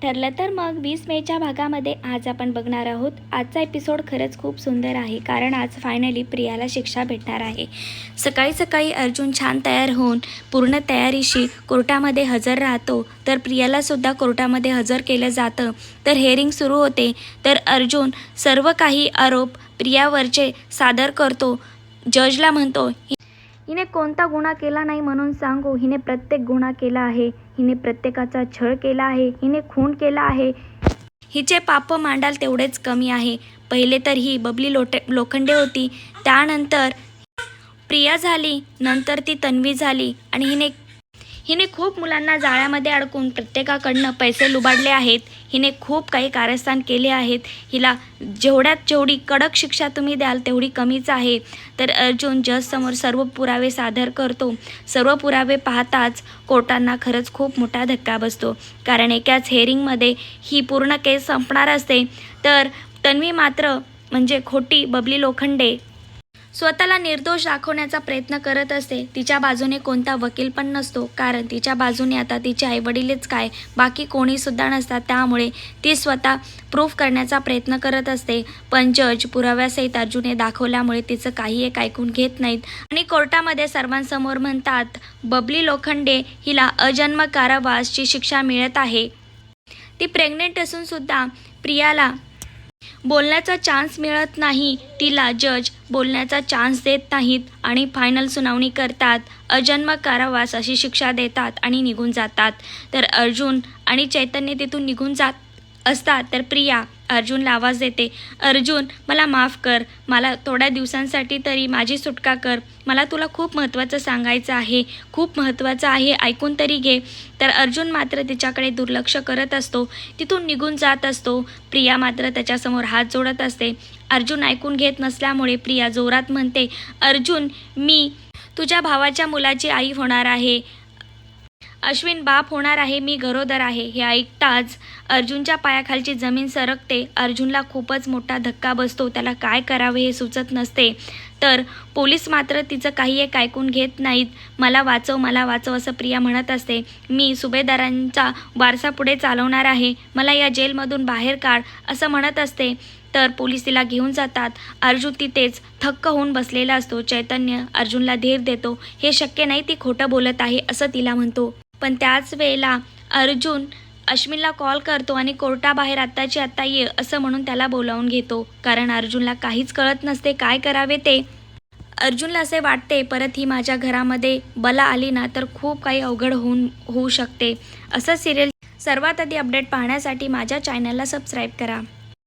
ठरलं तर मग 20 मेच्या भागामध्ये आज आपण बघणार आहोत। आजचा एपिसोड खरंच खूप सुंदर आहे, कारण आज फायनली प्रियाला शिक्षा भेटणार आहे। सकाळी सकाळी अर्जुन छान तयार होऊन पूर्ण तयारीशी कोर्टामध्ये हजर राहतो, तर प्रियाला सुद्धा कोर्टामध्ये हजर केलं जातं। तर हेअरिंग सुरू होते, तर अर्जुन सर्व काही आरोप प्रियावरचे सादर करतो। जजला म्हणतो, हिने कोणता गुन्हा केला नाही म्हणून सांगू, हिने प्रत्येक गुन्हा केला आहे, हिने प्रत्येकाचा छळ केला आहे, हिने खून केला आहे, हिचे पाप मांडाल तेवढेच कमी आहे। पहिले तर ही बबली लोखंडे होती, त्यानंतर प्रिया झाली, नंतर ती तन्वी झाली आणि हिने खूप मुलांना जाळ्यामध्ये अडकून प्रत्येकाकडनं पैसे लुबाडले आहेत। हिने खूप काही कारस्थान केले आहेत। हिला जेवढी कडक शिक्षा तुम्ही द्याल तेवढी कमीच आहे। तर अर्जुन जजसमोर सर्व पुरावे सादर करतो। सर्व पुरावे पाहताच कोर्टांना खरंच खूप मोठा धक्का बसतो, कारण एकाच हेअरिंगमध्ये ही पूर्ण केस संपणार असते, तर तन्वी मात्र म्हणजे खोटी बबली लोखंडे स्वतःला निर्दोष दाखवण्याचा प्रयत्न करत असते। तिच्या बाजूने कोणता वकील पण नसतो, कारण तिच्या बाजूने आता तिचे आईवडीलच काय, बाकी कोणी सुद्धा नसतात। त्यामुळे ती स्वतः प्रूफ करण्याचा प्रयत्न करत असते, पण जज पुराव्यासहित अर्जुनने दाखवल्यामुळे तिचं काही एक ऐकून घेत नाहीत आणि कोर्टामध्ये सर्वांसमोर म्हणतात, बबली लोखंडे हिला अजन्म कारावासाची शिक्षा मिळत आहे। ती प्रेग्नेंट असून सुद्धा प्रियाला बोलण्याचा चान्स मिळत नाही, तिला जज बोलण्याचा चान्स देत नाहीत आणि फायनल सुनावणी करतात। अजन्म कारावास अशी शिक्षा देतात आणि निघून जातात। तर अर्जुन आणि चैतन्य तिथून निघून जात असतात, तर प्रिया अर्जुनला आवाज देते, अर्जुन मला माफ़ कर, मला थोड्या दिवसांसाठी तरी माझी सुटका कर, मला तुला खूप महत्त्वाचं सांगायचं आहे, खूप महत्त्वाचं आहे, ऐकून तरी घे। तर अर्जुन मात्र तिच्याकडे दुर्लक्ष करत असतो, तिथून निघून जात असतो। प्रिया मात्र त्याच्यासमोर हात जोडत असते। अर्जुन ऐकून घेत नसल्यामुळे प्रिया जोरात म्हणते, अर्जुन मी तुझ्या भावाच्या मुलाची आई होणार आहे, अश्विन बाप होणार आहे, मी गरोदर आहे। हे ऐकताच अर्जुनच्या पायाखालची जमीन सरकते। अर्जुनला खूपच मोठा धक्का बसतो, त्याला काय करावे हे सुचत नसते। तर पोलीस मात्र तिचं काही एक ऐकून घेत नाहीत। मला वाचव, मला वाचव असं प्रिया म्हणत असते। मी सुभेदारांचा वारसा पुढे चालवणार आहे, मला या जेलमधून बाहेर काढ असं म्हणत असते। तर पोलीस तिला घेऊन जातात। अर्जुन तिथेच थक्क होऊन बसलेला असतो। चैतन्य अर्जुनला धीर देतो, हे शक्य नाही, ती खोटं बोलत आहे असं तिला म्हणतो। पण त्याच वेळेला अर्जुन अश्विनला कॉल करतो आणि कोर्टाबाहेर आत्ताची आत्ता ये असं म्हणून त्याला बोलावून घेतो, कारण अर्जुनला काहीच कळत नसते काय करावे ते। अर्जुनला असे वाटते, परत ही माझ्या घरामध्ये बला आली ना तर खूप काही अवघड होऊ शकते। असं सिरियल सर्वात आधी अपडेट पाहण्यासाठी माझ्या चॅनलला सबस्क्राईब करा।